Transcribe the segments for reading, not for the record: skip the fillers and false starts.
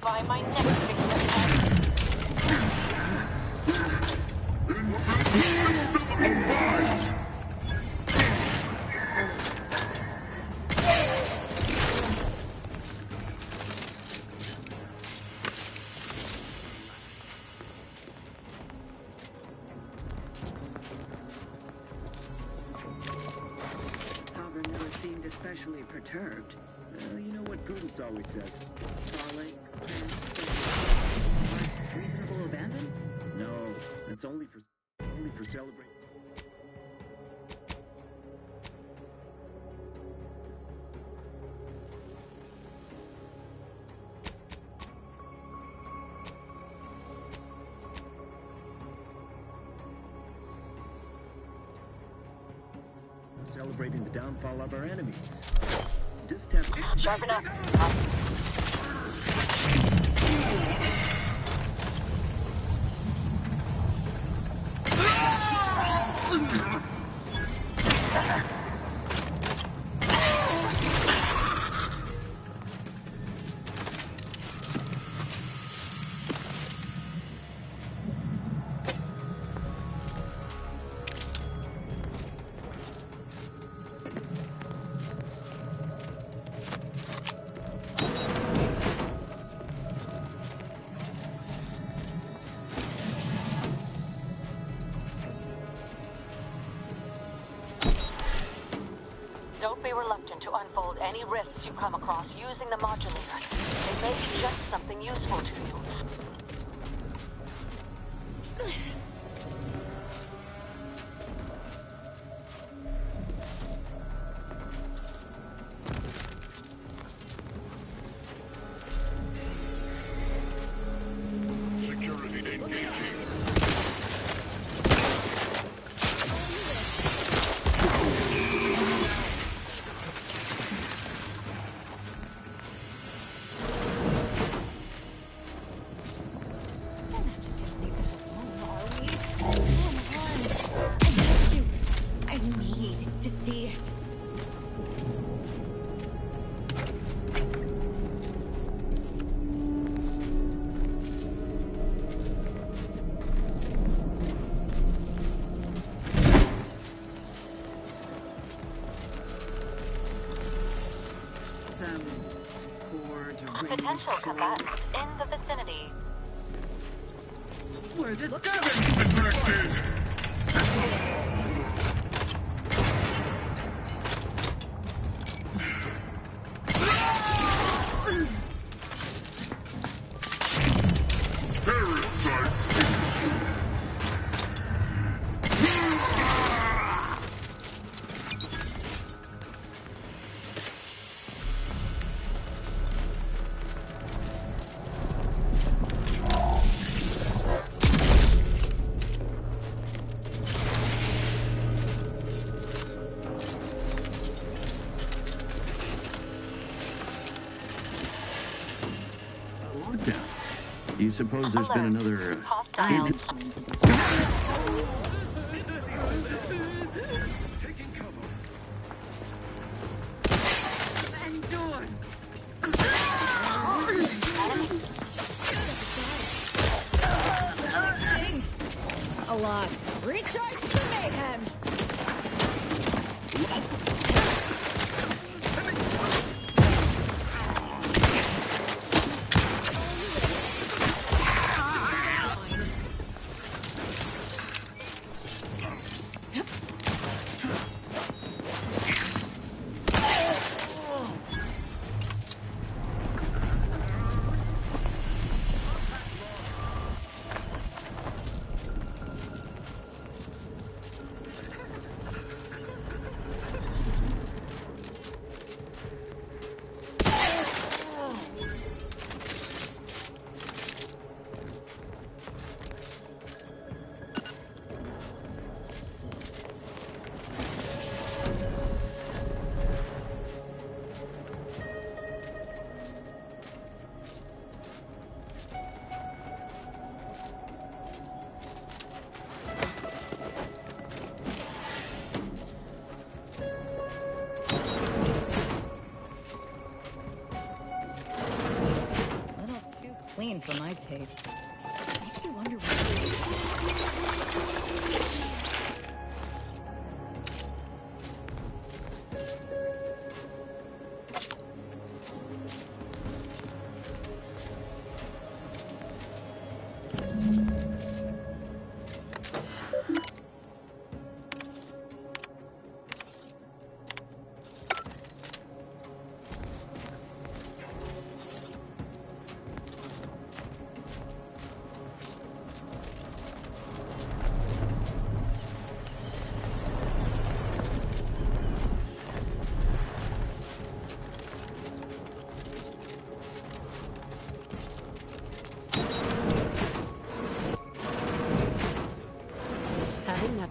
identify my next victim. Sovereign never seemed especially perturbed. You know what Prudence always says. Frolic, reasonable abandon? No, that's only for celebrating. Celebrating the downfall of our enemies. Sharp enough. Don't be reluctant to unfold any risks you come across using the modulator. It may be just something useful to you. Security engaging. I need to see it. Potential combatants in the vicinity. We're discovered! Detected! Do you suppose there's been another... Hostile. Taking cover. And doors! A lot. Recharge the mayhem. clean for my taste. Makes you wonder what...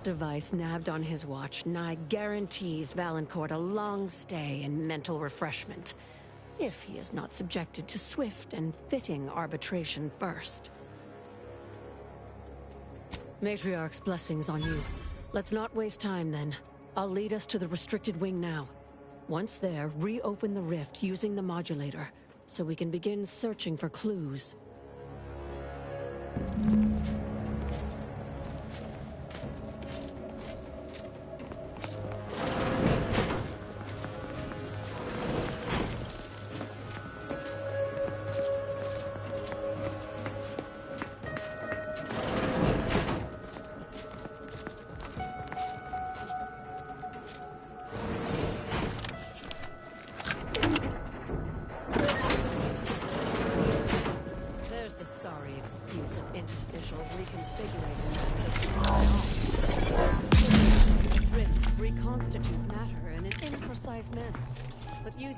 Device nabbed on his watch nigh guarantees Valancourt a long stay and mental refreshment, if he is not subjected to swift and fitting arbitration first. Matriarch's blessings on you. Let's not waste time then. I'll lead us to the restricted wing now. Once there, reopen the rift using the modulator, so we can begin searching for clues.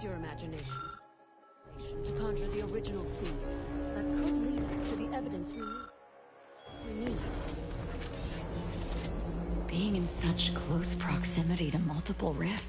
Your imagination to conjure the original scene that could lead us to the evidence we need. Being in such close proximity to multiple rifts.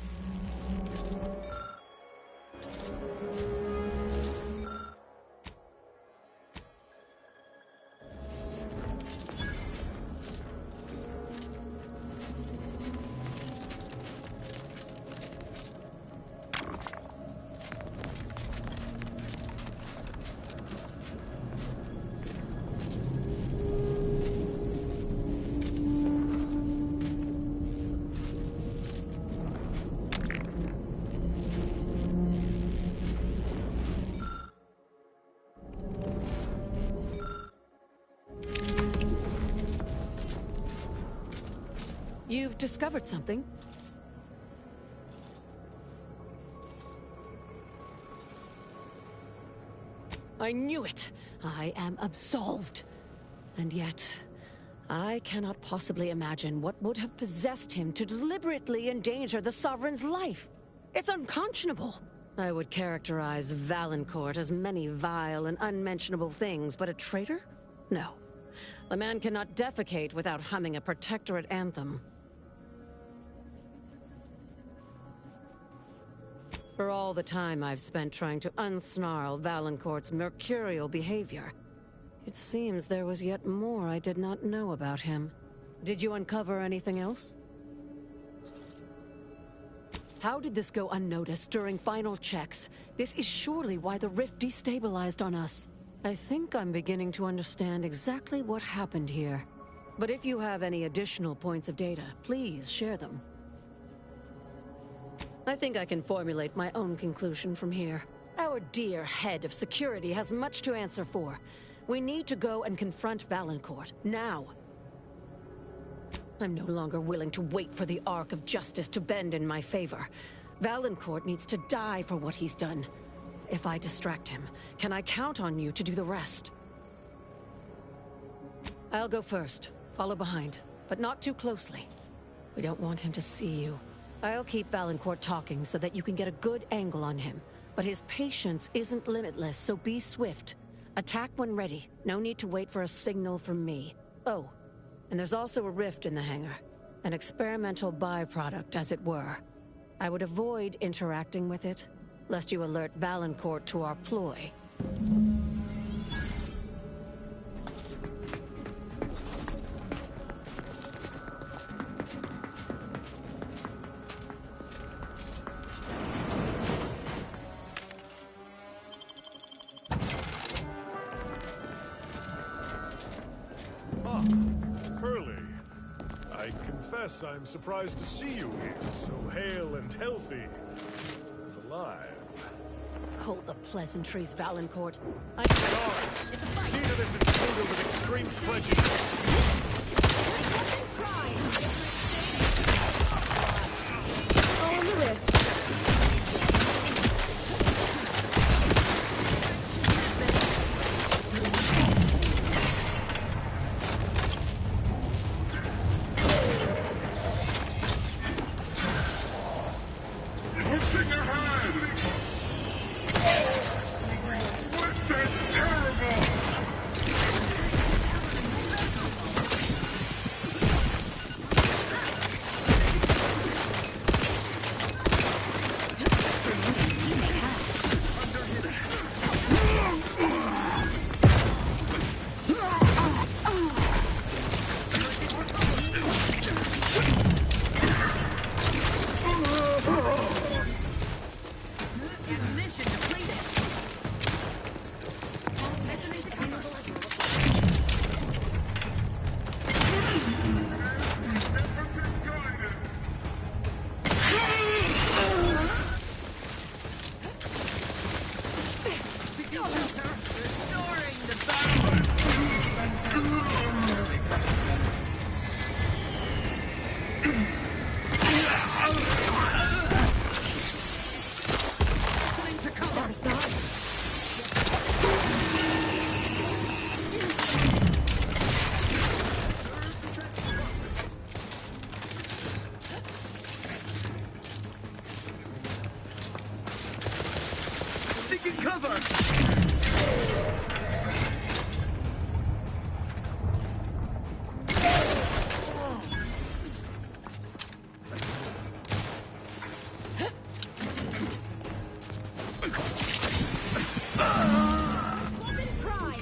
You've discovered something? I knew it! I am absolved. And yet, I cannot possibly imagine what would have possessed him to deliberately endanger the Sovereign's life. It's unconscionable. I would characterize Valancourt as many vile and unmentionable things, but a traitor? No. A man cannot defecate without humming a protectorate anthem. For all the time I've spent trying to unsnarl Valancourt's mercurial behavior, it seems there was yet more I did not know about him. Did you uncover anything else? How did this go unnoticed during final checks? This is surely why the rift destabilized on us. I think I'm beginning to understand exactly what happened here. But if you have any additional points of data, please share them. I think I can formulate my own conclusion from here. Our dear head of security has much to answer for. We need to go and confront Valancourt, now. I'm no longer willing to wait for the arc of justice to bend in my favor. Valancourt needs to die for what he's done. If I distract him, can I count on you to do the rest? I'll go first, follow behind, but not too closely. We don't want him to see you. I'll keep Valancourt talking so that you can get a good angle on him. But his patience isn't limitless, so be swift. Attack when ready. No need to wait for a signal from me. Oh, and there's also a rift in the hangar. An experimental byproduct, as it were. I would avoid interacting with it, lest you alert Valancourt to our ploy. Hurley. I confess I'm surprised to see you here, so hale and healthy, and alive. Hold the pleasantries, Valancourt. Guards, see to this intruder with extreme prejudice. On the rift. What's in your hand? What's that terrible?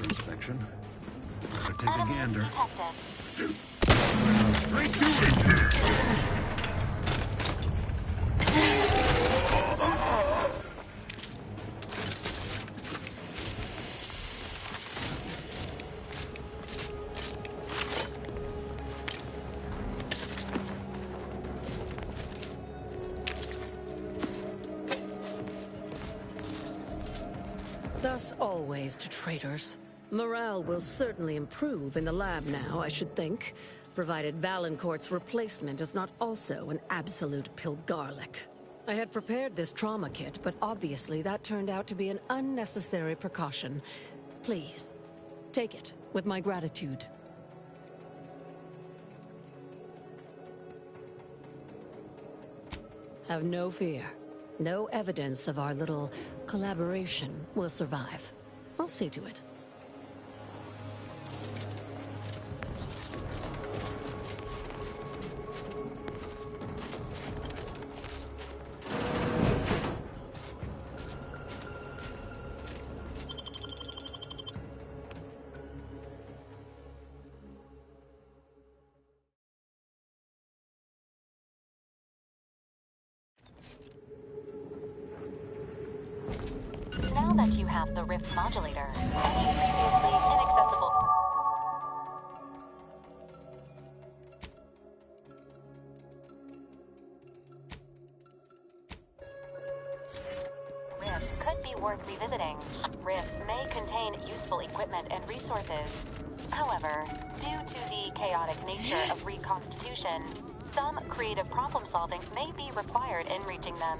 Inspection. Better take a gander. Straight to it! Thus always to traitors. Morale will certainly improve in the lab now, I should think, provided Valancourt's replacement is not also an absolute Pilgarlic. I had prepared this trauma kit, but obviously that turned out to be an unnecessary precaution. Please, take it with my gratitude. Have no fear. No evidence of our little collaboration will survive. I'll see to it. Now that you have the Rift modulator, any previously inaccessible... Rift could be worth revisiting. Rift may contain useful equipment and resources. However, due to the chaotic nature of reconstitution, some creative problem-solving may be required in reaching them.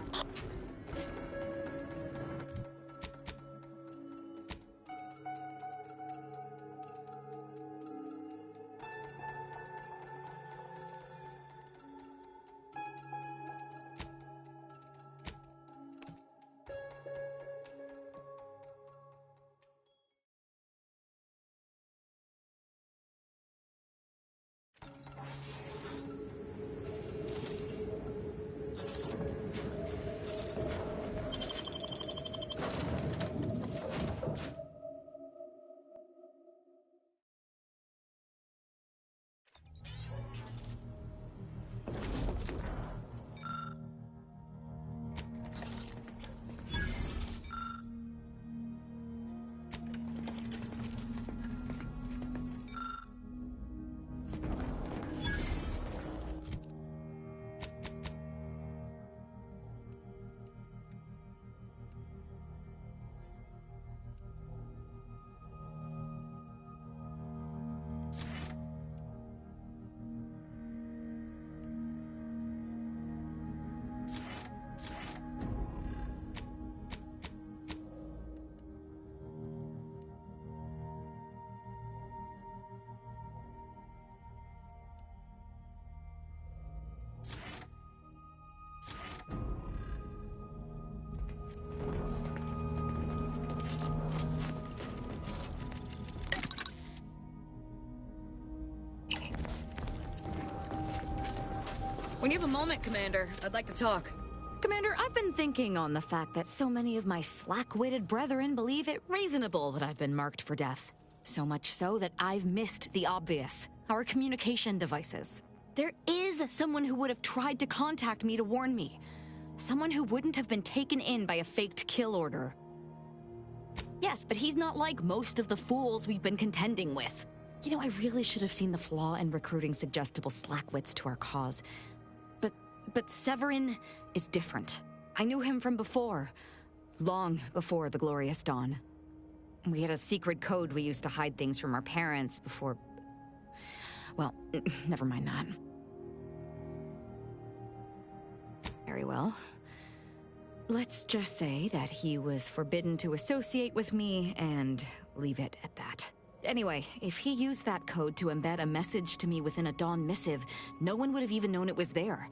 When you have a moment, Commander, I'd like to talk. Commander, I've been thinking on the fact that so many of my slack-witted brethren believe it reasonable that I've been marked for death. So much so that I've missed the obvious, our communication devices. There is someone who would have tried to contact me to warn me. Someone who wouldn't have been taken in by a faked kill order. Yes, but he's not like most of the fools we've been contending with. You know, I really should have seen the flaw in recruiting suggestible slackwits to our cause. But Severin is different. I knew him from before. Long before the Glorious Dawn. We had a secret code we used to hide things from our parents before... Well, never mind that. Very well. Let's just say that he was forbidden to associate with me and leave it at that. Anyway, if he used that code to embed a message to me within a Dawn missive, no one would have even known it was there.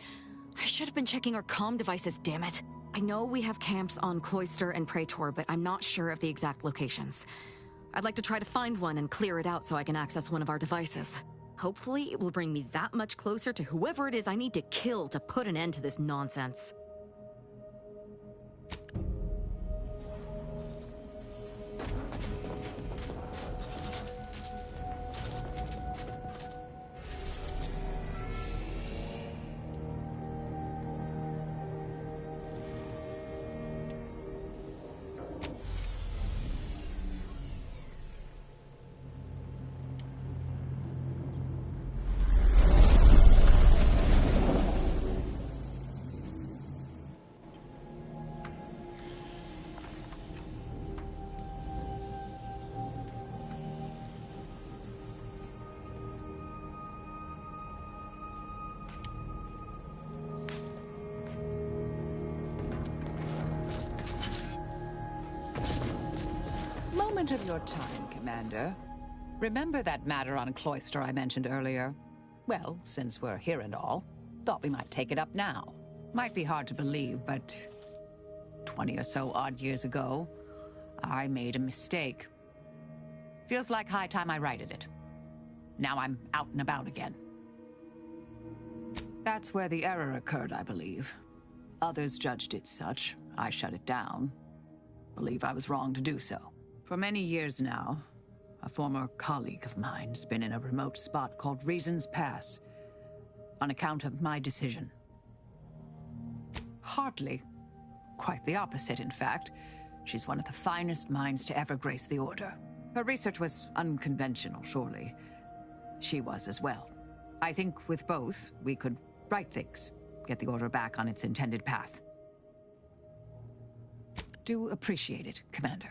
I should have been checking our comm devices, damn it. I know we have camps on Cloister and Praetor, but I'm not sure of the exact locations. I'd like to try to find one and clear it out so I can access one of our devices. Hopefully, it will bring me that much closer to whoever it is I need to kill to put an end to this nonsense. Of your time, Commander. Remember that matter on Cloister I mentioned earlier? Well, since we're here and all, thought we might take it up now. Might be hard to believe, but 20 or so odd years ago, I made a mistake. Feels like high time I righted it. Now I'm out and about again. That's where the error occurred, I believe. Others judged it such. I shut it down. Believe I was wrong to do so. For many years now, a former colleague of mine's been in a remote spot called Reasons Pass, on account of my decision. Hardly. Quite the opposite, in fact. She's one of the finest minds to ever grace the Order. Her research was unconventional, surely. She was as well. I think with both, we could right things, get the Order back on its intended path. Do appreciate it, Commander.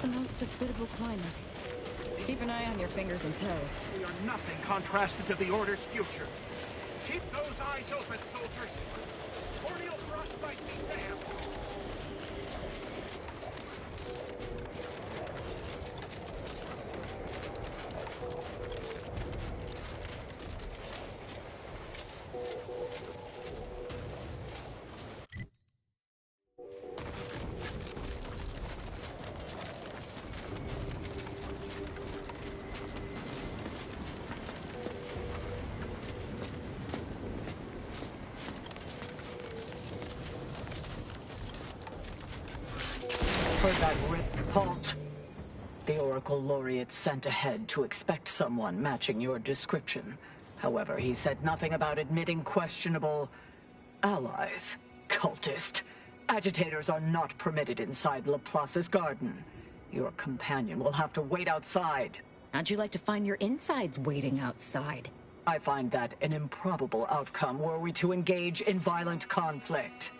The most hospitable climate. Keep an eye on your fingers and toes. We are nothing contrasted to the Order's future. Keep those eyes open, soldiers. Corneal frostbite be damned. Halt! The Oracle Laureate sent ahead to expect someone matching your description. However, he said nothing about admitting questionable allies. Cultist. Agitators are not permitted inside Laplace's garden. Your companion will have to wait outside. How'd you like to find your insides waiting outside? I find that an improbable outcome were we to engage in violent conflict.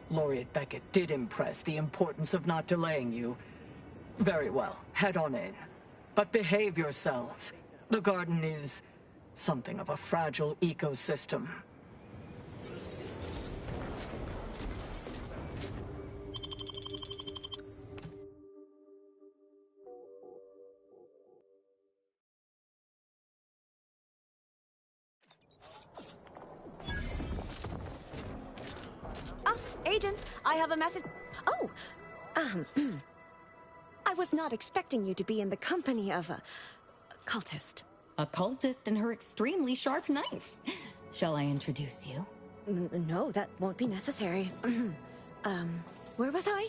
Laureate Beckett did impress the importance of not delaying you. Very well, head on in. But behave yourselves. The garden is something of a fragile ecosystem. Agent, I have a message. Oh, I was not expecting you to be in the company of a cultist. A cultist and her extremely sharp knife. Shall I introduce you? No, that won't be necessary. Where was I?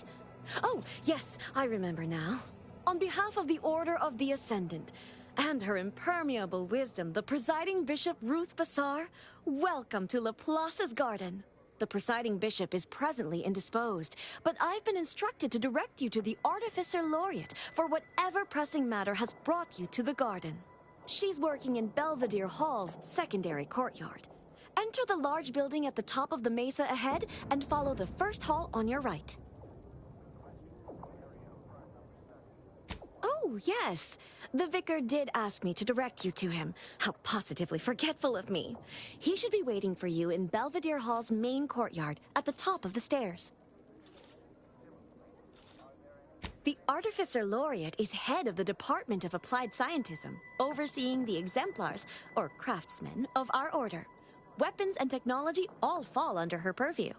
Oh, yes, I remember now. On behalf of the Order of the Ascendant and her impermeable wisdom, the presiding bishop Ruth Bassar, welcome to Laplace's garden. The presiding bishop is presently indisposed, but I've been instructed to direct you to the Artificer Laureate for whatever pressing matter has brought you to the garden. She's working in Belvedere Hall's secondary courtyard. Enter the large building at the top of the mesa ahead and follow the first hall on your right. Oh, yes. The vicar did ask me to direct you to him. How positively forgetful of me. He should be waiting for you in Belvedere Hall's main courtyard at the top of the stairs. The Artificer Laureate is head of the Department of Applied Scientism, overseeing the exemplars, or craftsmen, of our order. Weapons and technology all fall under her purview.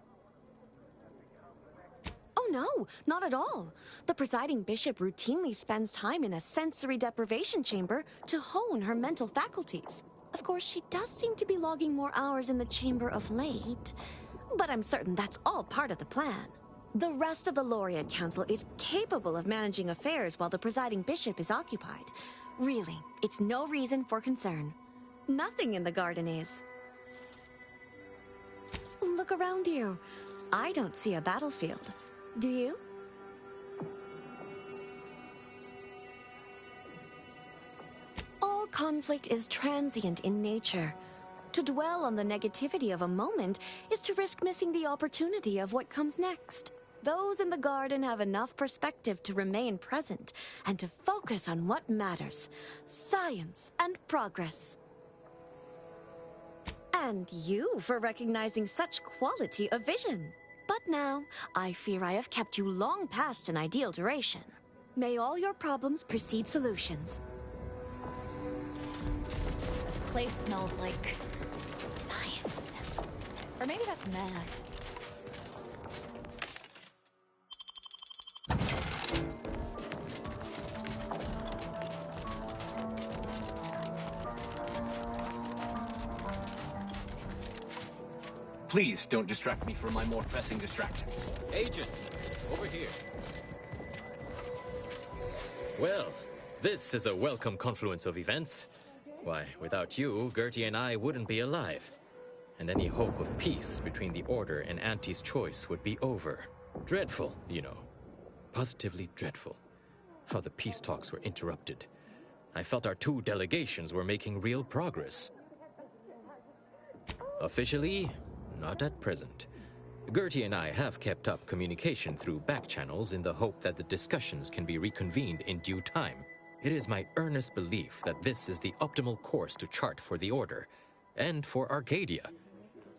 Oh no, not at all. The presiding bishop routinely spends time in a sensory deprivation chamber to hone her mental faculties. Of course, she does seem to be logging more hours in the chamber of late, but I'm certain that's all part of the plan. The rest of the Laureate Council is capable of managing affairs while the presiding bishop is occupied. Really, it's no reason for concern. Nothing in the garden is. Look around you. I don't see a battlefield. Do you? All conflict is transient in nature. To dwell on the negativity of a moment is to risk missing the opportunity of what comes next. Those in the garden have enough perspective to remain present and to focus on what matters: science and progress. And you for recognizing such quality of vision. But now, I fear I have kept you long past an ideal duration. May all your problems precede solutions. This place smells like science. Or maybe that's math. Please don't distract me from my more pressing distractions. Agent, over here. Well, this is a welcome confluence of events. Why, without you, Gertie and I wouldn't be alive. And any hope of peace between the Order and Auntie's choice would be over. Dreadful, you know. Positively dreadful. How the peace talks were interrupted. I felt our two delegations were making real progress. Officially, not at present. Gertie and I have kept up communication through back channels in the hope that the discussions can be reconvened in due time. It is my earnest belief that this is the optimal course to chart for the Order, and for Arcadia.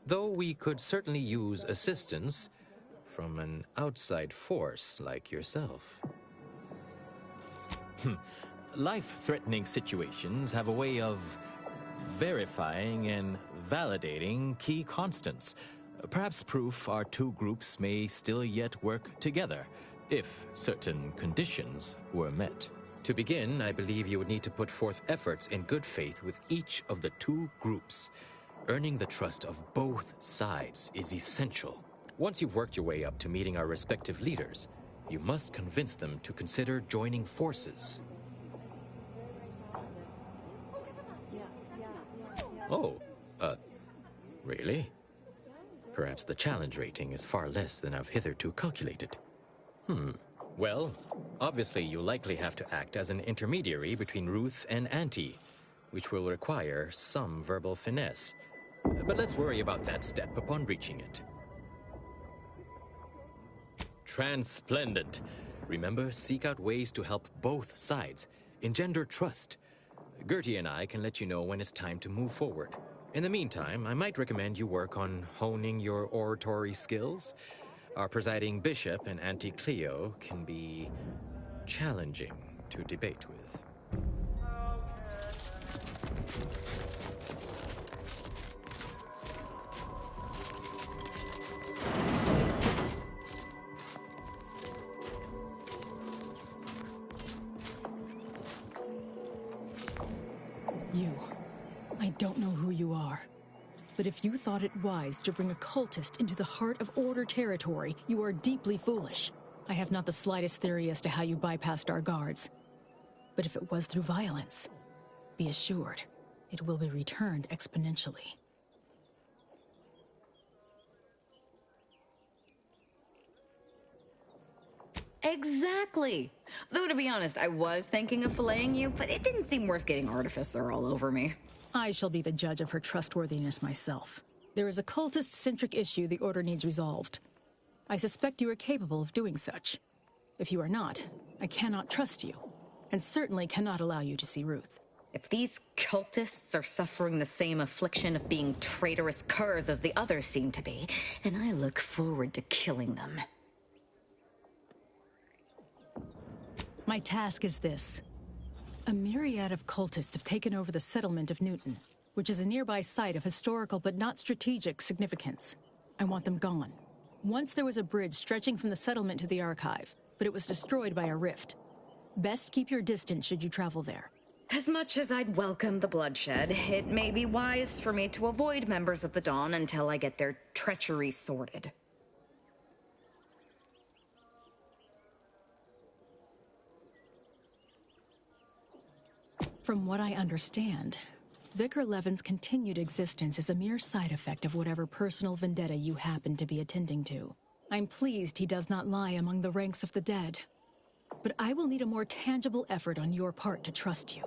Though we could certainly use assistance from an outside force like yourself. Life-threatening situations have a way of verifying and validating key constants. Perhaps proof our two groups may still yet work together, if certain conditions were met. To begin, I believe you would need to put forth efforts in good faith with each of the two groups. Earning the trust of both sides is essential. Once you've worked your way up to meeting our respective leaders, you must convince them to consider joining forces. Oh, really? Perhaps the challenge rating is far less than I've hitherto calculated. Well, obviously you'll likely have to act as an intermediary between Ruth and Auntie, which will require some verbal finesse. But let's worry about that step upon reaching it. Transplendent. Remember, seek out ways to help both sides. Engender trust. Gertie and I can let you know when it's time to move forward. In the meantime, I might recommend you work on honing your oratory skills. Our presiding bishop and Auntie Cleo can be challenging to debate with. I don't know who you are, but if you thought it wise to bring a cultist into the heart of Order territory, you are deeply foolish. I have not the slightest theory as to how you bypassed our guards. But if it was through violence, be assured, it will be returned exponentially. Exactly. Though, to be honest, I was thinking of filleting you, but it didn't seem worth getting Artificer all over me. I shall be the judge of her trustworthiness myself. There is a cultist-centric issue the Order needs resolved. I suspect you are capable of doing such. If you are not, I cannot trust you, and certainly cannot allow you to see Ruth. If these cultists are suffering the same affliction of being traitorous curs as the others seem to be, then I look forward to killing them. My task is this. A myriad of cultists have taken over the settlement of Newton, which is a nearby site of historical but not strategic significance. I want them gone. Once there was a bridge stretching from the settlement to the archive, but it was destroyed by a rift. Best keep your distance should you travel there. As much as I'd welcome the bloodshed, it may be wise for me to avoid members of the Dawn until I get their treachery sorted. From what I understand, Vicar Levin's continued existence is a mere side effect of whatever personal vendetta you happen to be attending to. I'm pleased he does not lie among the ranks of the dead, but I will need a more tangible effort on your part to trust you.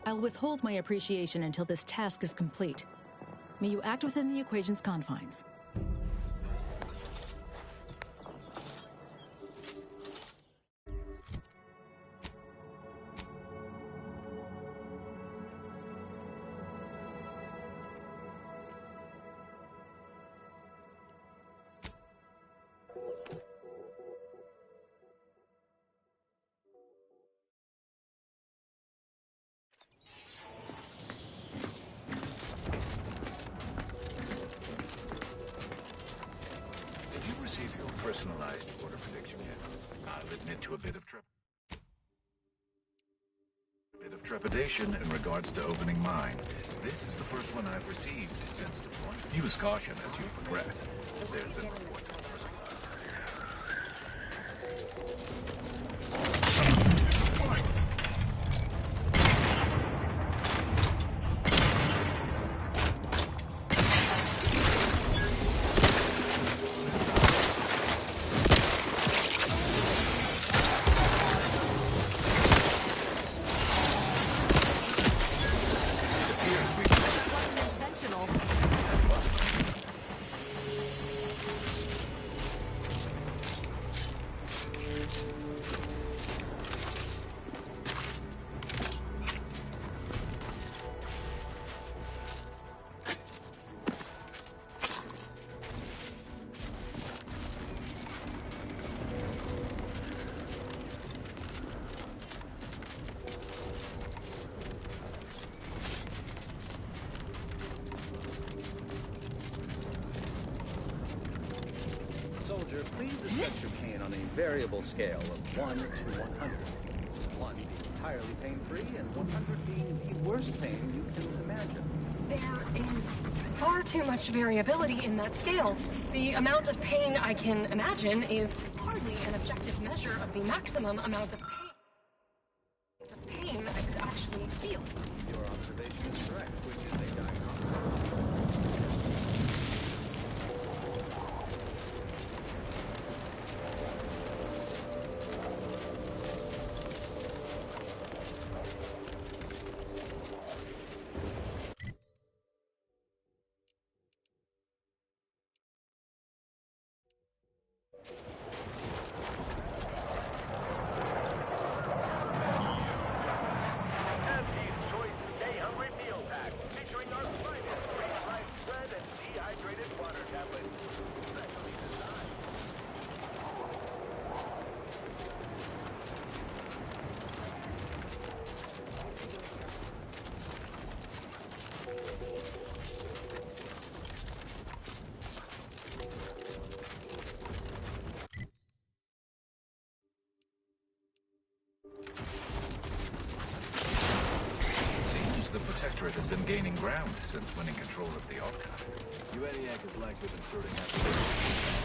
I'll withhold my appreciation until this task is complete. May you act within the equation's confines. Personalized order prediction yet. I'll admit to a bit of trepidation in regards to opening mine. This is the first one I've received since deployment. Use caution as you progress. There's been reports of Please assess your pain on a variable scale of 1 to 100. 1 being entirely pain-free, and 100 being the worst pain you can imagine. There is far too much variability in that scale. The amount of pain I can imagine is hardly an objective measure of the maximum amount of pain I could actually feel. Your observation is correct, which is a diagnosis. The Protectorate has been gaining ground since winning control of the Archive. UNIAC has likely been sorting out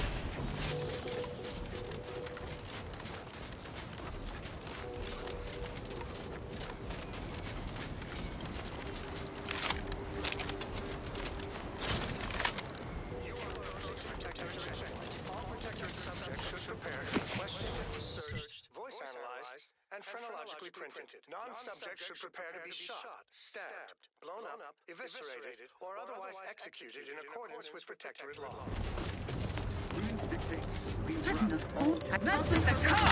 phrenologically printed. Non-subjects should prepare to be shot, stabbed, blown up, eviscerated, or otherwise executed in accordance with Protectorate law. Prudence dictates we run. That's in the car!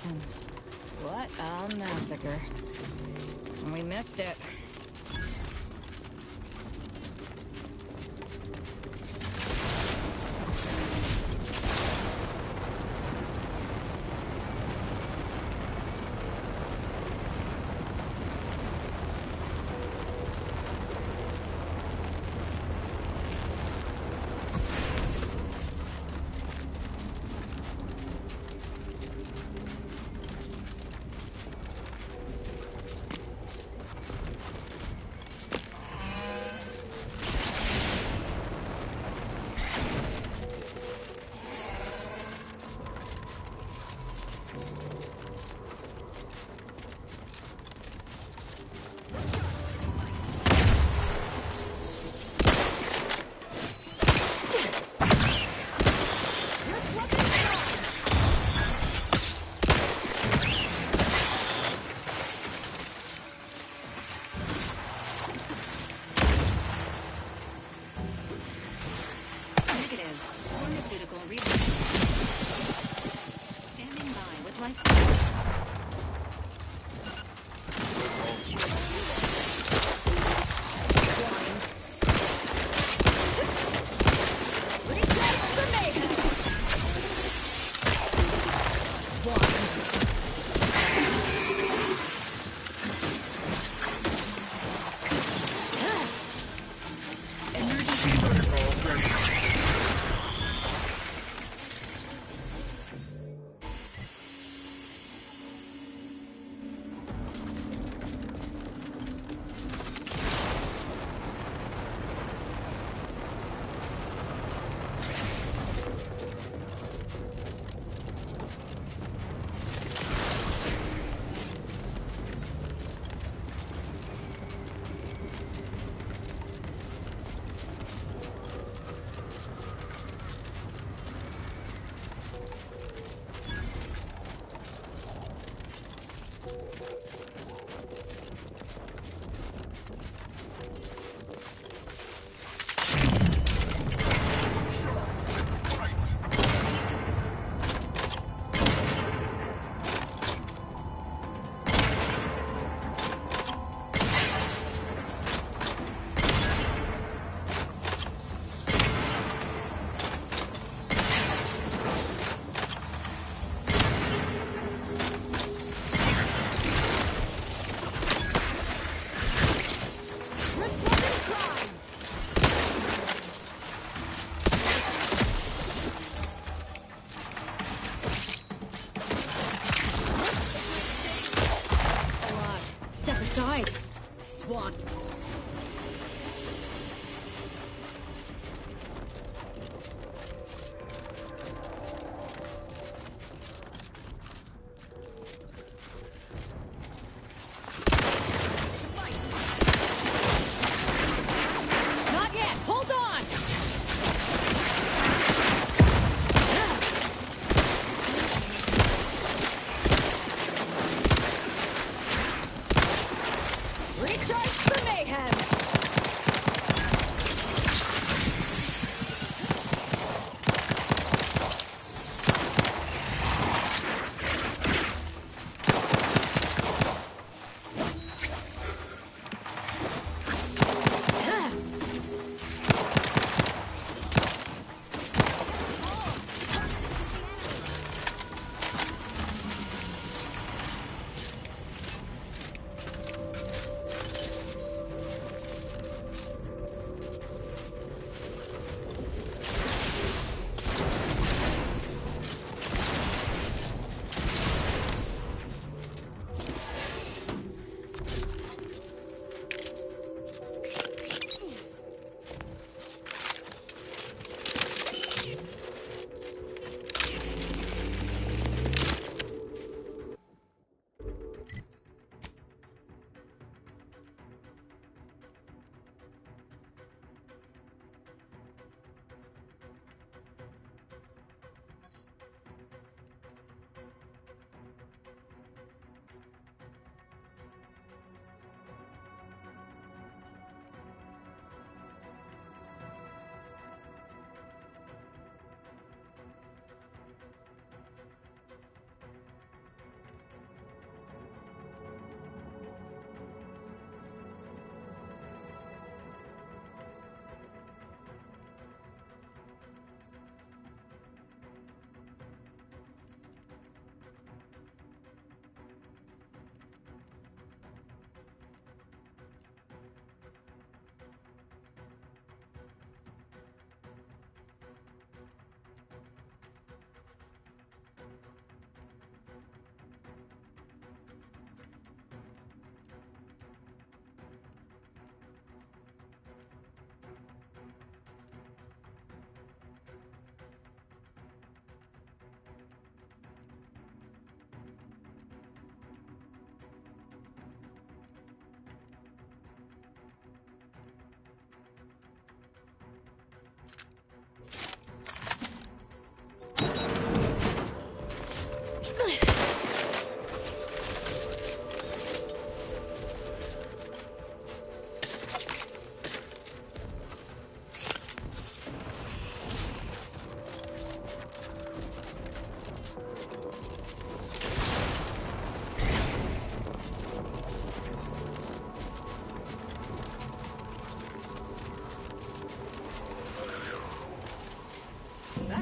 Skeleton. What a massacre. We missed it.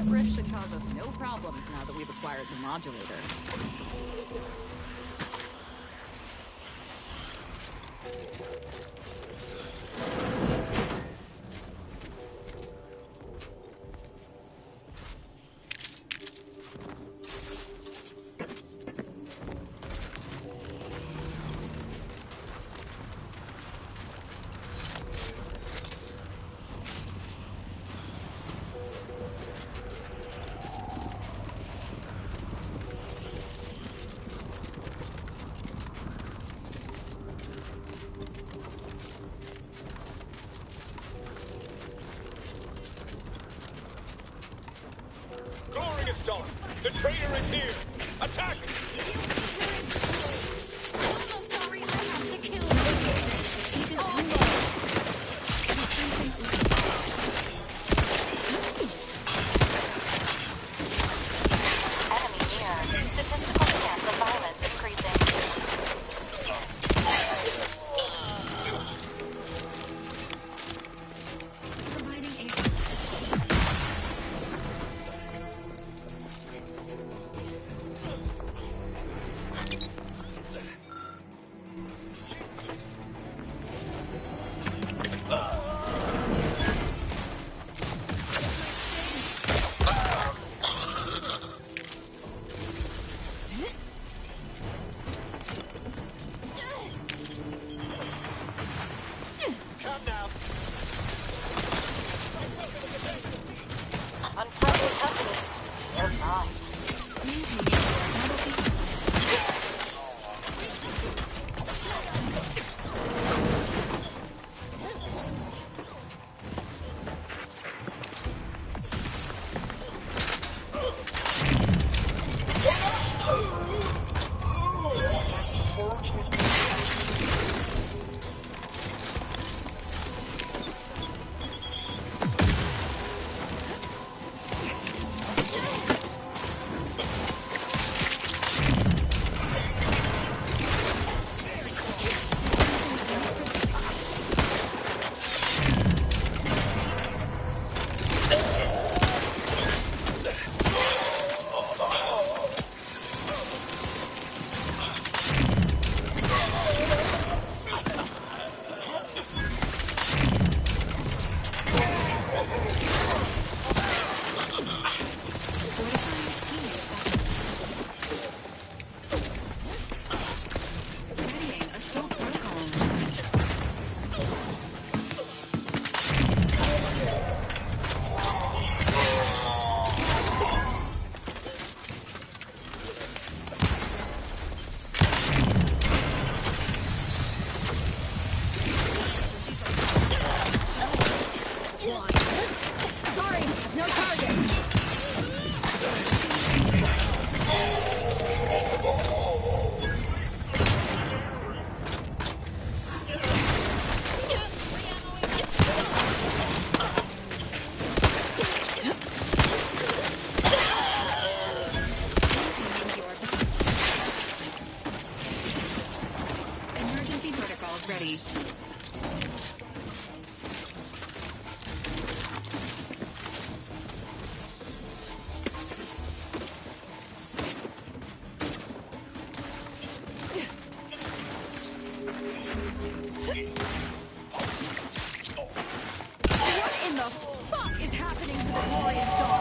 That rift should cause us no problems now that we've acquired the modulator. Goring is done. The traitor is here. Attack! Ready. What in the fuck is happening to the glorious dog?